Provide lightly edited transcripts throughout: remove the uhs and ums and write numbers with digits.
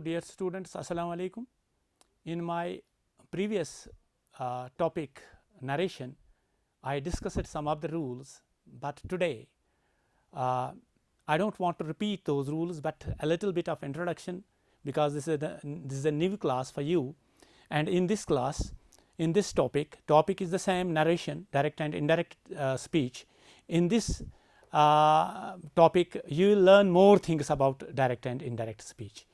dear students, Assalamu alaikum. In my previous topic narration, I discussed some of the rules, but today I do not want to repeat those rules, but a little bit of introduction, because this is a new class for you. And in this class, in this topic is the same narration, direct and indirect speech. In this topic you will learn more things about direct and indirect speech.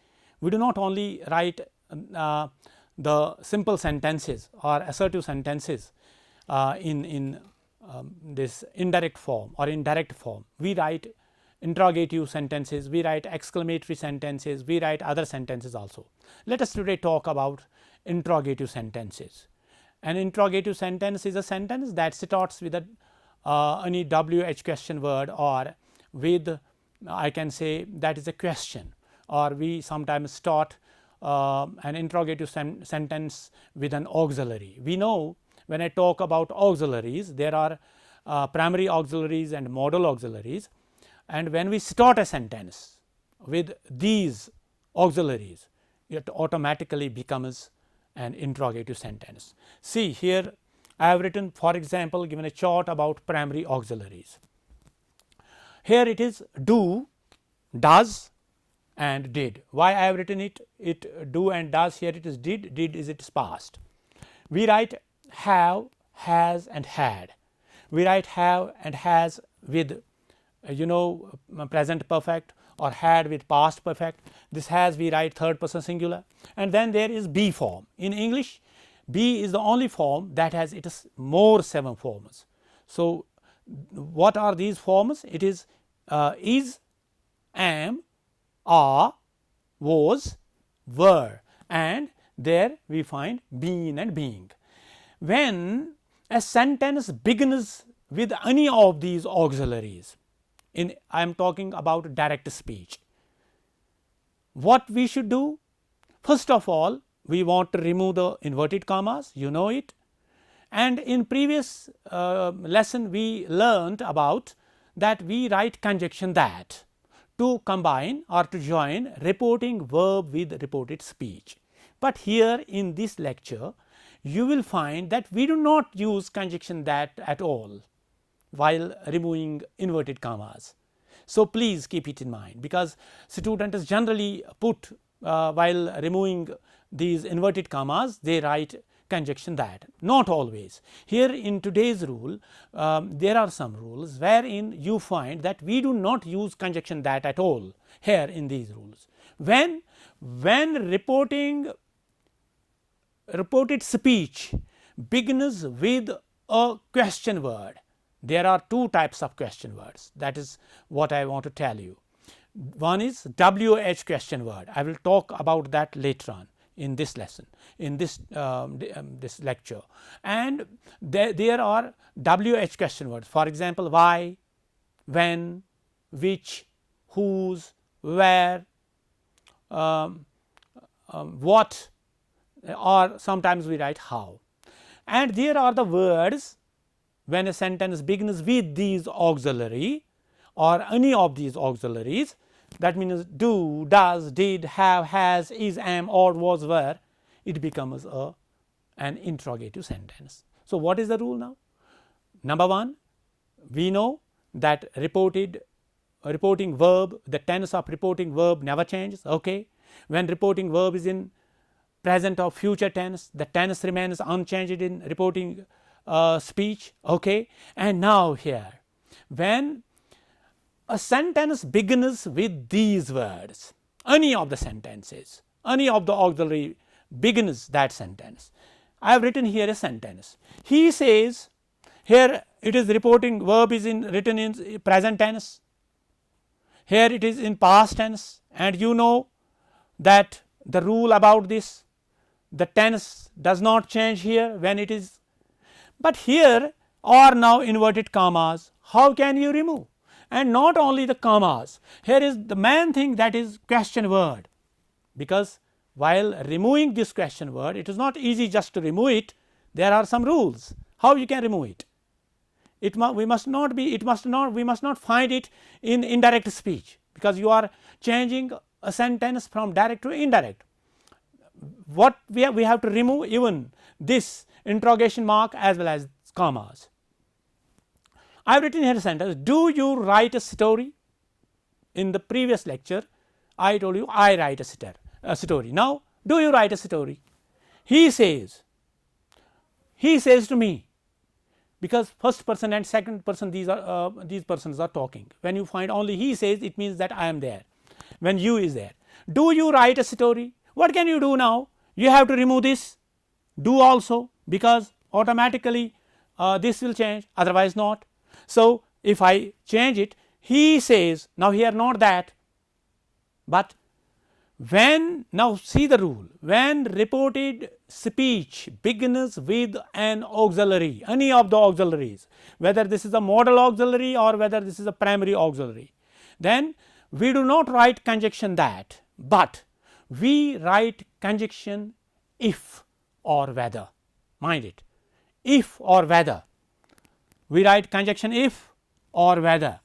We do not only write the simple sentences or assertive sentences in this indirect form or in direct form. We write interrogative sentences, we write exclamatory sentences, we write other sentences also. Let us today talk about interrogative sentences. An interrogative sentence is a sentence that starts with any WH question word, or with I can say that is a question, or we sometimes start an interrogative sentence with an auxiliary. We know when I talk about auxiliaries, there are primary auxiliaries and modal auxiliaries, and when we start a sentence with these auxiliaries, it automatically becomes an interrogative sentence. See here, I have written, for example, given a chart about primary auxiliaries. Here it is do, does and did. Why I have written it do and does, here it is did is its past. We write have, has and had. We write have and has with present perfect, or had with past perfect. This has we write third person singular, and then there is be form. In English, be is the only form that has its more 7 forms. So, what are these forms? It is, am, are, was, were, and there we find been and being. When a sentence begins with any of these auxiliaries, I am talking about direct speech, what we should do? First of all, we want to remove the inverted commas, you know it, and in previous lesson we learned about that we write conjunction that to combine or to join reporting verb with reported speech. But here in this lecture you will find that we do not use conjunction that at all while removing inverted commas. So, please keep it in mind, because students generally put while removing these inverted commas, they write conjunction that, not always. Here in today's rule, there are some rules wherein you find that we do not use conjunction that at all here in these rules. When reported speech begins with a question word, there are 2 types of question words. That is what I want to tell you. One is WH question word. I will talk about that later on in this lesson, in this lecture, and there are WH question words. For example, why, when, which, whose, where, what, or sometimes we write how. And there are the words when a sentence begins with these auxiliary or any of these auxiliaries, that means do, does, did, have, has, is, am, or, was, were, it becomes an interrogative sentence. So, what is the rule now? Number 1, we know that reporting verb, the tense of reporting verb never changes. Okay. When reporting verb is in present or future tense, the tense remains unchanged in reporting speech. Okay. And now here, when a sentence begins with these words, any of the sentences, any of the auxiliary begins that sentence. I have written here a sentence. He says, here it is reporting verb is written in present tense, here it is in past tense, and you know that the rule about this, the tense does not change here when it is, but here are now inverted commas. How can you remove? And not only the commas, here is the main thing, that is question word, because while removing this question word, it is not easy just to remove it. There are some rules how you can remove it. We must not find it in indirect speech, because you are changing a sentence from direct to indirect. What we have to remove even this interrogation mark as well as commas. I have written here a sentence, do you write a story? In the previous lecture I told you I write a story. Now do you write a story? He says to me, because first person and second person these persons are talking. When you find only he says, it means that I am there, when you is there. Do you write a story? What can you do now? You have to remove this do also, because automatically this will change, otherwise not. So if I change it, he says, now here not that, but when, now see the rule, when reported speech begins with an auxiliary, any of the auxiliaries, whether this is a modal auxiliary or whether this is a primary auxiliary, then we do not write conjunction that, but we write conjunction if or whether. Mind it, if or whether, we write conjunction if or whether.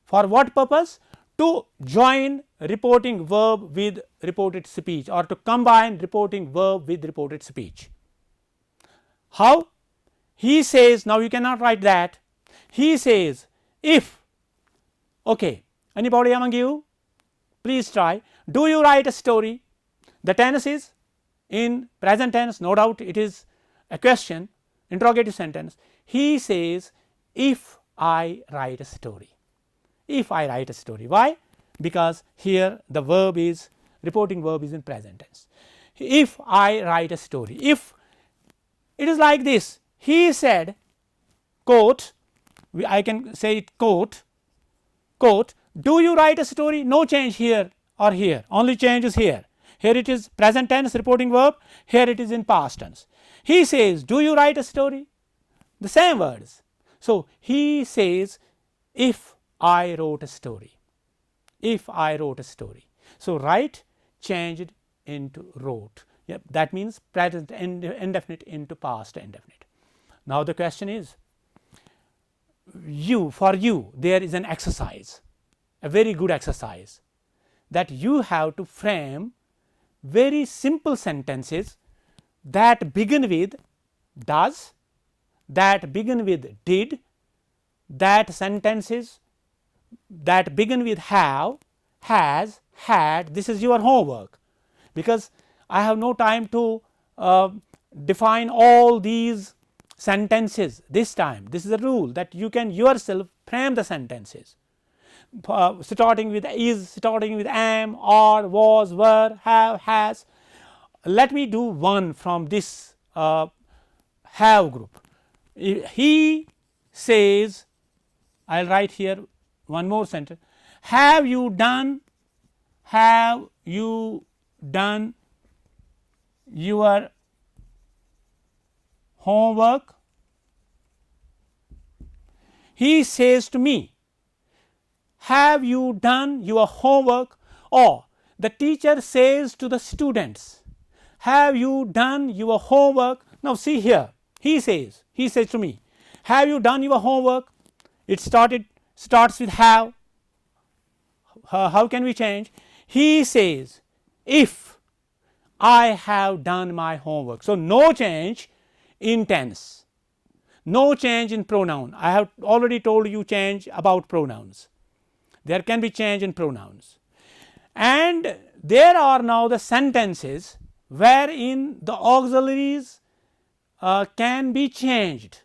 For what purpose? To join reporting verb with reported speech, or to combine reporting verb with reported speech. How? He says, now you cannot write that. He says if, okay, anybody among you, please try. Do you write a story? The tense is in present tense, no doubt it is a question, interrogative sentence. He says if I write a story. If I write a story. Why? Because here the verb is, reporting verb is in present tense. If I write a story, if it is like this, he said, quote, I can say it quote, quote, do you write a story? No change here or here, only change is here. Here it is present tense reporting verb, here it is in past tense. He says, do you write a story? The same words. So he says, if I wrote a story, if I wrote a story. So write changed into wrote, yep, that means present indefinite into past indefinite. Now the question is, for you there is an exercise, a very good exercise, that you have to frame very simple sentences that begin with does, that begin with did, that sentences that begin with have, has, had. This is your homework, because I have no time to define all these sentences this time. This is a rule that you can yourself frame the sentences, starting with is, starting with am, are, was, were, have, has. Let me do one from this have group. He says, I will write here one more sentence, have you done your homework? He says to me, have you done your homework? Or the teacher says to the students, have you done your homework? Now see here, he says to me, have you done your homework? It starts with have. How can we change? He says, if I have done my homework. So no change in tense, no change in pronoun. I have already told you change about pronouns. There can be change in pronouns, and there are now the sentences wherein the auxiliaries can be changed.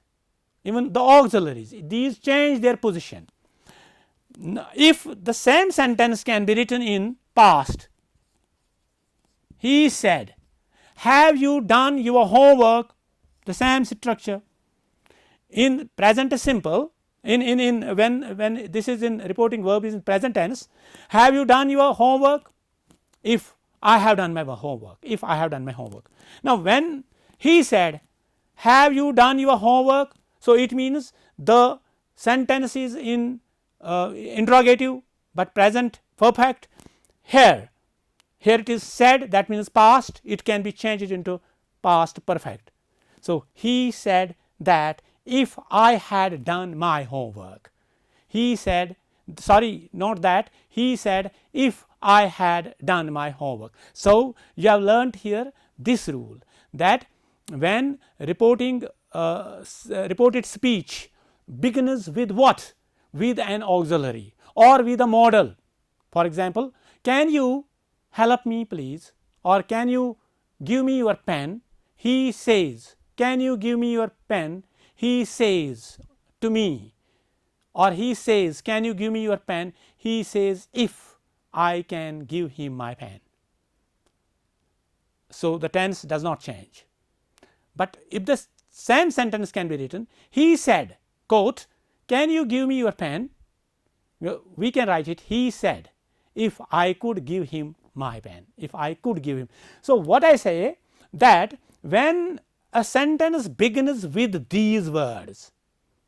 Even the auxiliaries, these change their position. If the same sentence can be written in past, he said, have you done your homework? The same structure. In present simple, when this is in reporting verb is in present tense, have you done your homework? If I have done my homework, if I have done my homework. Now when he said, have you done your homework? So it means the sentence is in interrogative but present perfect. Here it is said, that means past, it can be changed into past perfect. So he said that if I had done my homework, he said, sorry, not that, he said if I had done my homework. So, you have learnt here this rule, that when reported speech begins with what? With an auxiliary or with a modal. For example, can you help me please, or can you give me your pen? He says, can you give me your pen? He says to me, or he says, can you give me your pen? He says, if I can give him my pen. So, the tense does not change. But if the same sentence can be written, he said, quote, can you give me your pen? We can write it, he said, if I could give him my pen, if I could give him. So, what I say, that when a sentence begins with these words,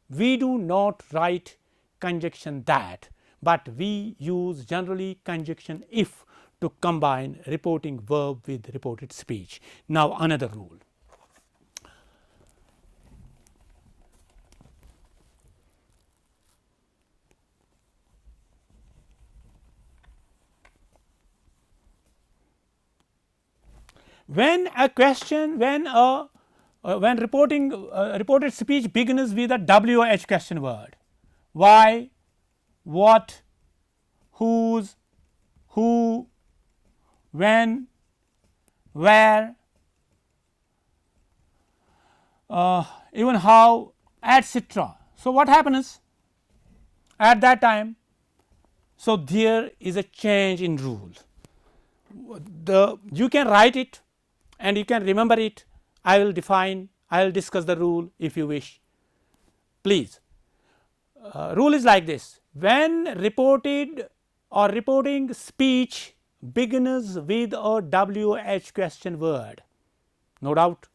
we do not write conjunction that, but we use generally conjunction if to combine reporting verb with reported speech. Now, another rule. When a question, when reported speech begins with a WH question word, why, what, whose, who, when, where, even how, etc. So, what happens at that time? So, there is a change in rule. You can write it and you can remember it. I will define, I will discuss the rule if you wish. Please, rule is like this: when reported or reporting speech begins with a WH question word, no doubt,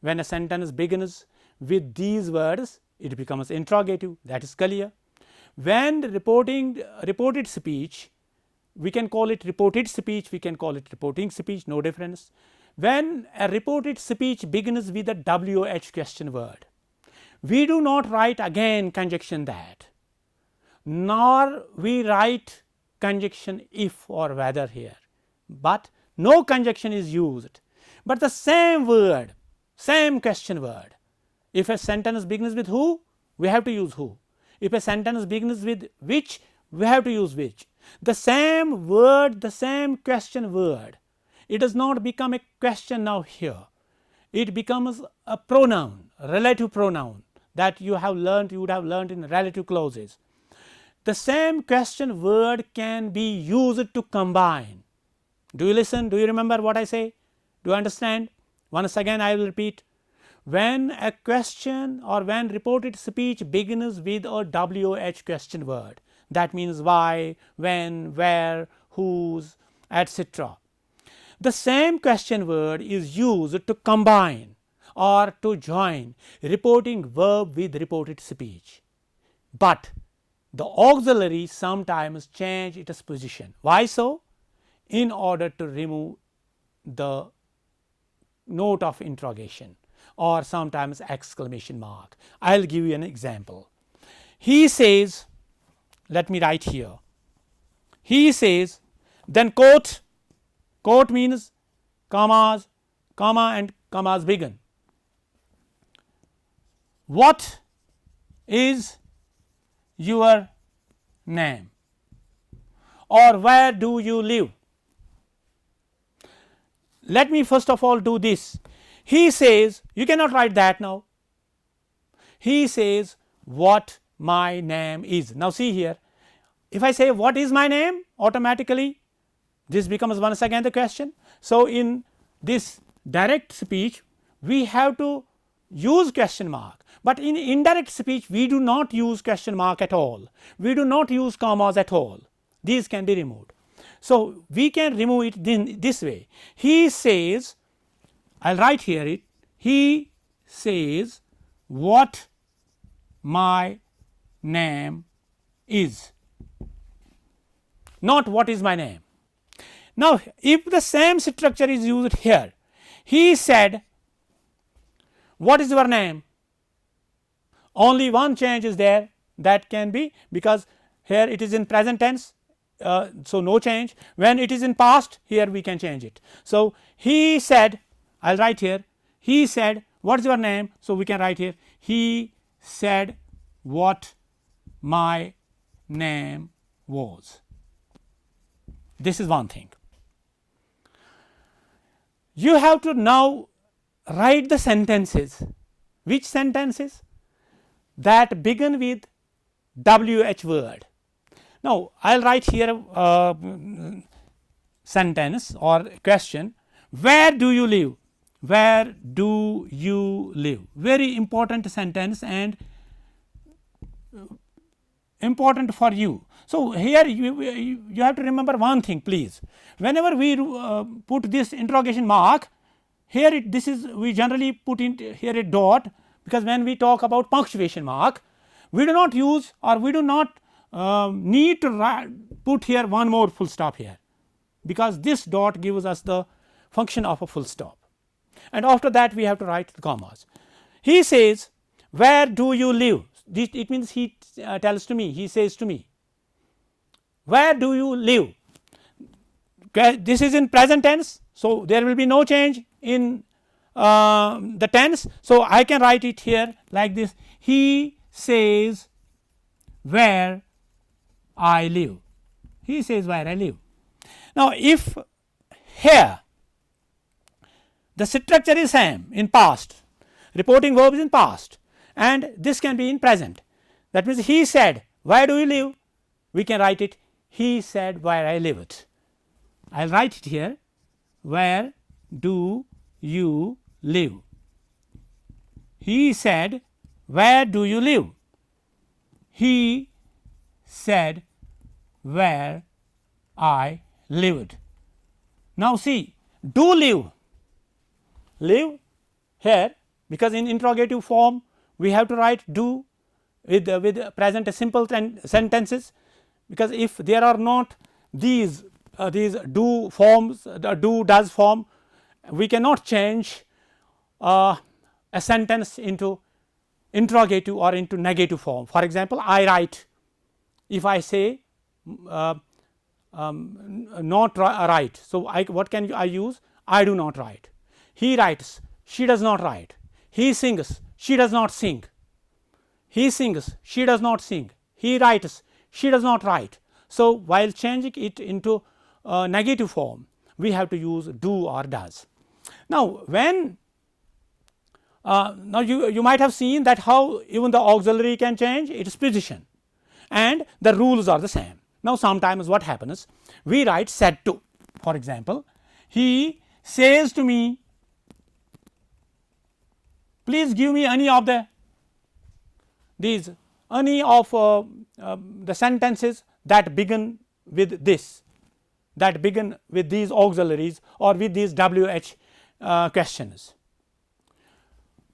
when a sentence begins with these words, it becomes interrogative, that is clear. When reported speech, we can call it reported speech, we can call it reporting speech, no difference. When a reported speech begins with a WH question word, we do not write again conjunction that, nor we write conjunction if or whether here, but no conjunction is used, but the same word, same question word. If a sentence begins with who, we have to use who. If a sentence begins with which, we have to use which. The same word, the same question word, it does not become a question now here, it becomes a pronoun, a relative pronoun that you have learned, you would have learned in relative clauses. The same question word can be used to combine. Do you listen? Do you remember what I say? Do you understand? Once again I will repeat. When a question or when reported speech begins with a WH question word, that means why, when, where, whose, etc. The same question word is used to combine or to join reporting verb with reported speech, but the auxiliary sometimes change its position. Why so? In order to remove the note of interrogation or sometimes exclamation mark. I will give you an example. He says, let me write here, he says, then quote, quote means commas, comma and commas begin. What is your name, or where do you live? Let me first of all do this. He says, you cannot write that now. He says, what my name is. Now, see here, if I say what is my name, automatically this becomes once again the question. So, in this direct speech we have to use question mark, but in indirect speech we do not use question mark at all, we do not use commas at all, these can be removed. So, we can remove it this way. He says, I will write here it, he says what my name is, not what is my name. Now, if the same structure is used here, he said what is your name, only one change is there, that can be, because here it is in present tense, so no change. When it is in past, here we can change it. So, he said, I will write here, he said what is your name. So, we can write here, he said what my name was. This is one thing. You have to now write the sentences. Which sentences? That begin with WH word. Now, I will write here a sentence or question, where do you live? Where do you live? Very important sentence and important for you. So, here you have to remember one thing, please. Whenever we put this interrogation mark, here this is, we generally put in here a dot, because when we talk about punctuation mark, we do not use or we do not need to put here one more full stop here, because this dot gives us the function of a full stop, and after that we have to write the commas. He says, where do you live? It means he tells to me, he says to me, where do you live? This is in present tense. So, there will be no change in the tense. So, I can write it here like this, he says where I live, he says where I live. Now, if here the structure is same in past, reporting verb is in past, and this can be in present, that means he said where do you live, we can write it, he said where I lived. I will write it here, where do you live, he said where do you live, he said where I lived. Now, see, do live here, because in interrogative form we have to write do with present simple sentences, because if there are not these do forms, the do does form, we cannot change a sentence into interrogative or into negative form. For example, I write, if I say not write, so what can I use? I do not write. He writes, she does not write. He sings, she does not sing. He sings, she does not sing. He writes, she does not write. So, while changing it into negative form, we have to use do or does. Now, when now you might have seen that how even the auxiliary can change its position, and the rules are the same. Now, sometimes what happens, we write said to. For example, he says to me, please give me any of the sentences that begin with this, that begin with these auxiliaries or with these WH questions.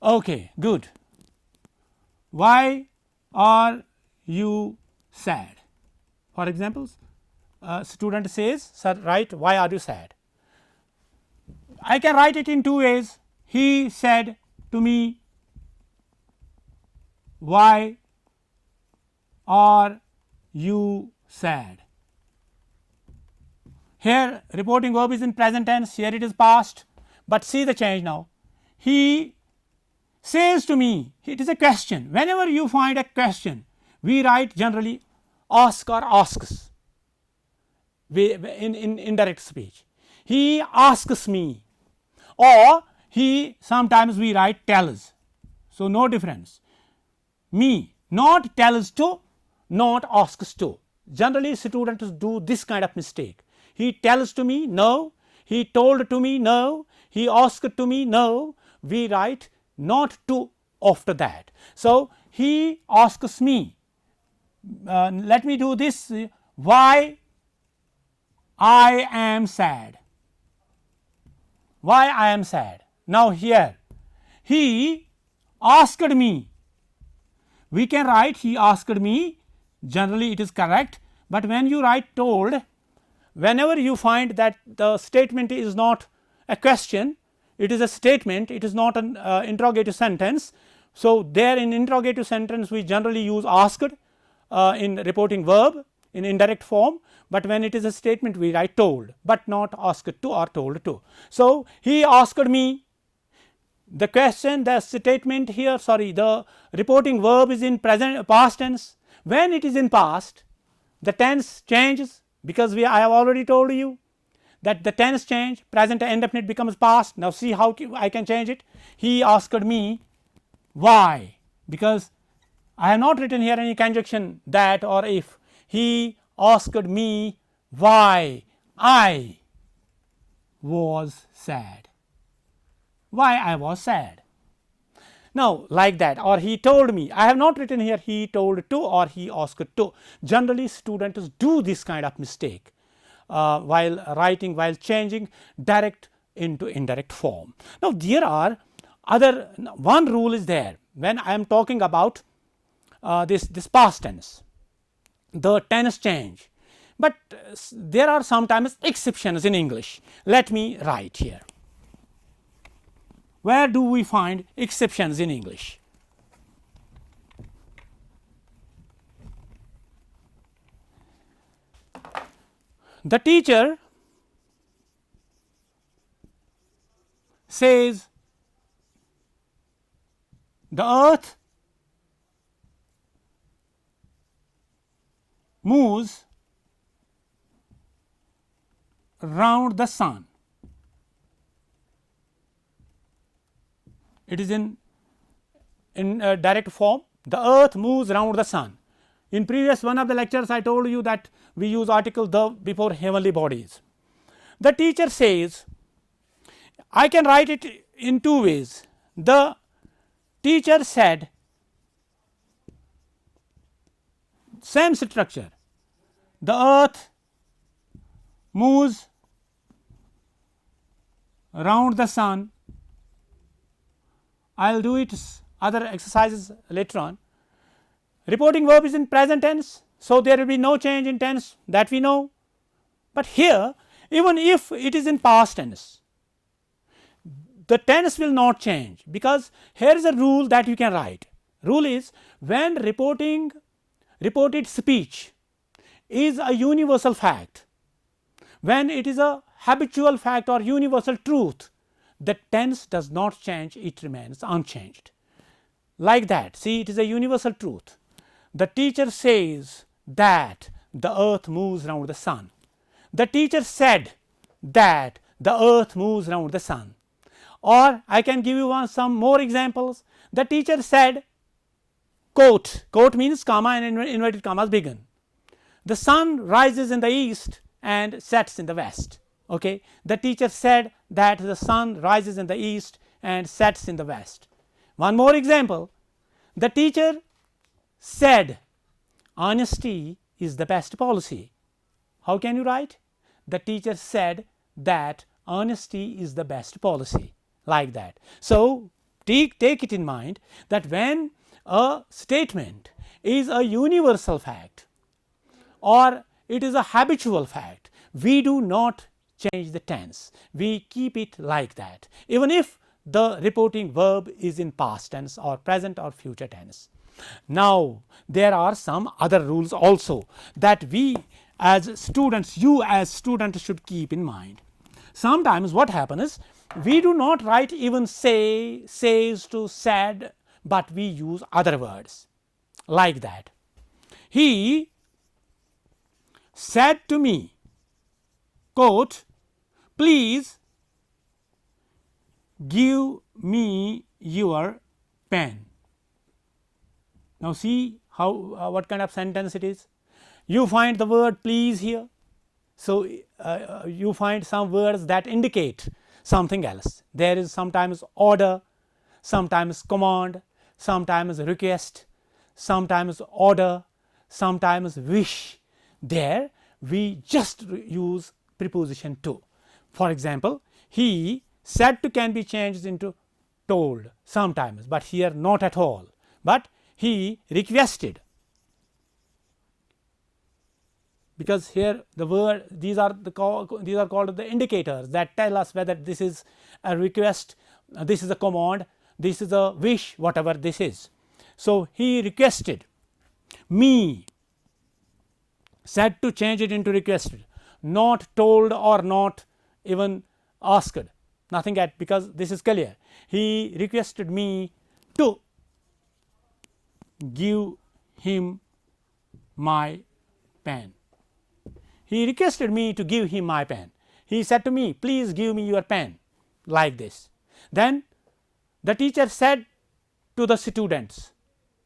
Okay, good. Why are you sad? For example, student says, sir, write why are you sad? I can write it in two ways. He said to me, why are you sad? Here reporting verb is in present tense, here it is past, but see the change now. He says to me, it is a question. Whenever you find a question, we write generally ask or asks in indirect speech. He asks me, or he sometimes we write tells. So, no difference. Me, not tells to, not asks to. Generally students do this kind of mistake. He tells to me, no. He told to me, no. He asked to me, no. We write not to after that. So, he asks me, let me do this, why I am sad. Why I am sad. Now, here he asked me, we can write he asked me, generally it is correct, but when you write told, whenever you find that the statement is not a question, it is a statement, it is not an interrogative sentence. So, there in interrogative sentence we generally use asked in reporting verb, in indirect form, but when it is a statement we write told, but not asked to or told to. So, he asked me. The question, the statement here, sorry, the reporting verb is in present past tense. When it is in past, the tense changes, because I have already told you that the tense change, present indefinite becomes past. Now, see how I can change it. He asked me why, because I have not written here any conjunction that or if. He asked me why I was sad. Why I was sad. Now, like that, or he told me. I have not written here he told to or he asked to. Generally, students do this kind of mistake while writing, while changing direct into indirect form. Now, there are other, one rule is there when I am talking about this past tense, the tense change, but there are sometimes exceptions in English. Let me write here. Where do we find exceptions in English? The teacher says the earth moves round the sun. It is in direct form. The earth moves round the sun. In previous one of the lectures, I told you that we use article the before heavenly bodies. The teacher says, I can write it in two ways. The teacher said, same structure, the earth moves round the sun. I will do it other exercises later on. Reporting verb is in present tense, so there will be no change in tense, that we know. But here, even if it is in past tense, the tense will not change, because here is a rule that you can write. Rule is, when reported speech is a universal fact, when it is a habitual fact or universal truth, the tense does not change, it remains unchanged. Like that, see, it is a universal truth. The teacher says that the earth moves round the sun. The teacher said that the earth moves round the sun. Or I can give you some more examples. The teacher said, quote, quote means comma and inverted commas begin. The sun rises in the east and sets in the west. Okay. The teacher said that the sun rises in the east and sets in the west. One more example, the teacher said honesty is the best policy. How can you write? The teacher said that honesty is the best policy, like that. So, take it in mind that when a statement is a universal fact or it is a habitual fact, we do not change the tense, we keep it like that, even if the reporting verb is in past tense or present or future tense. Now, there are some other rules also that we as students, you as students should keep in mind. Sometimes what happens is, we do not write even say, says to said, but we use other words like that. He said to me, quote, please give me your pen. Now, see how what kind of sentence it is. You find the word please here. So, you find some words that indicate something else. There is sometimes order, sometimes command, sometimes request, sometimes order, sometimes wish. There we just use preposition to. For example, he said to can be changed into told sometimes, but here not at all, but he requested, because here the word, these are called the indicators that tell us whether this is a request, this is a command, this is a wish, whatever this is. So, he requested me said to change it into requested, not told or not even asked, nothing at, because this is clear. He requested me to give him my pen. He requested me to give him my pen. He said to me, please give me your pen, like this. Then the teacher said to the students,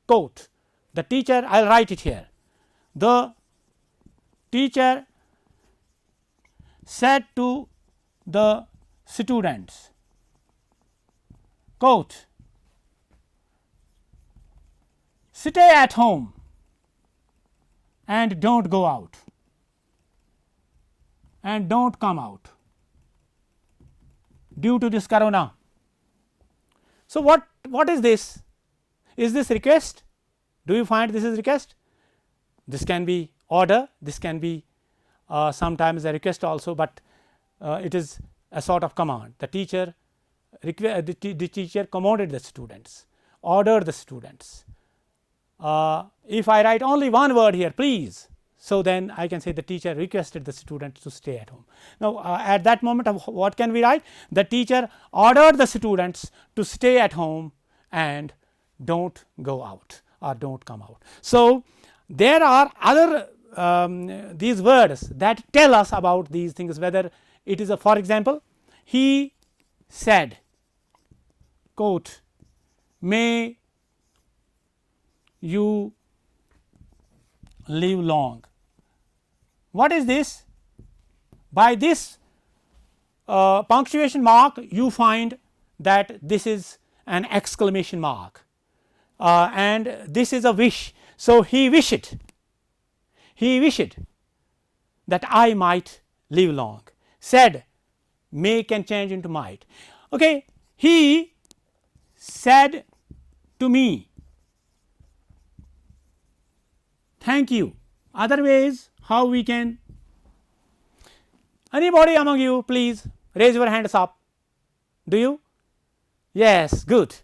quote, the teacher, I will write it here. The teacher said to the students, quote, stay at home and don't go out and don't come out due to this corona. So, what is this? Is this request? Do you find this is request? This can be order, this can be sometimes a request also, but it is a sort of command. The teacher the teacher commanded the students, ordered the students. If I write only one word here, please, so then I can say the teacher requested the students to stay at home. Now, at that moment what can we write? The teacher ordered the students to stay at home and don't go out or don't come out. So, there are other these words that tell us about these things, whether it is a, for example, he said, quote, may you live long. What is this? By this punctuation mark you find that this is an exclamation mark and this is a wish. So, he wished that I might live long. Said, may can change into might. Okay. He said to me, thank you. Other ways how we can, anybody among you please raise your hands up. Do you? Yes, good.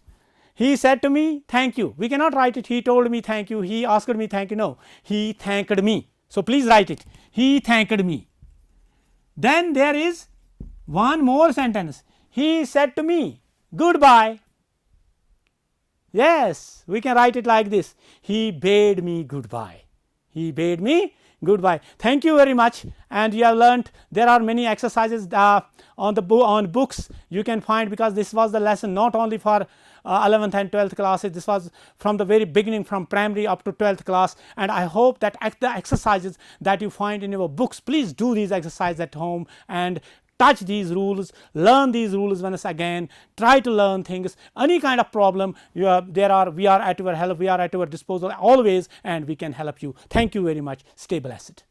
He said to me, thank you. We cannot write it, he told me thank you, he asked me thank you. No, he thanked me. So, please write it, he thanked me. Then there is one more sentence, he said to me, goodbye. Yes, we can write it like this, he bade me goodbye. He bade me goodbye. Thank you very much, and you have learnt there are many exercises on the on books you can find, because this was the lesson not only for 11th and 12th classes, this was from the very beginning, from primary up to 12th class, and I hope that the exercises that you find in your books, please do these exercises at home and touch these rules, learn these rules once again, try to learn things. Any kind of problem we are at your help, we are at your disposal always, and we can help you. Thank you very much. Stay blessed.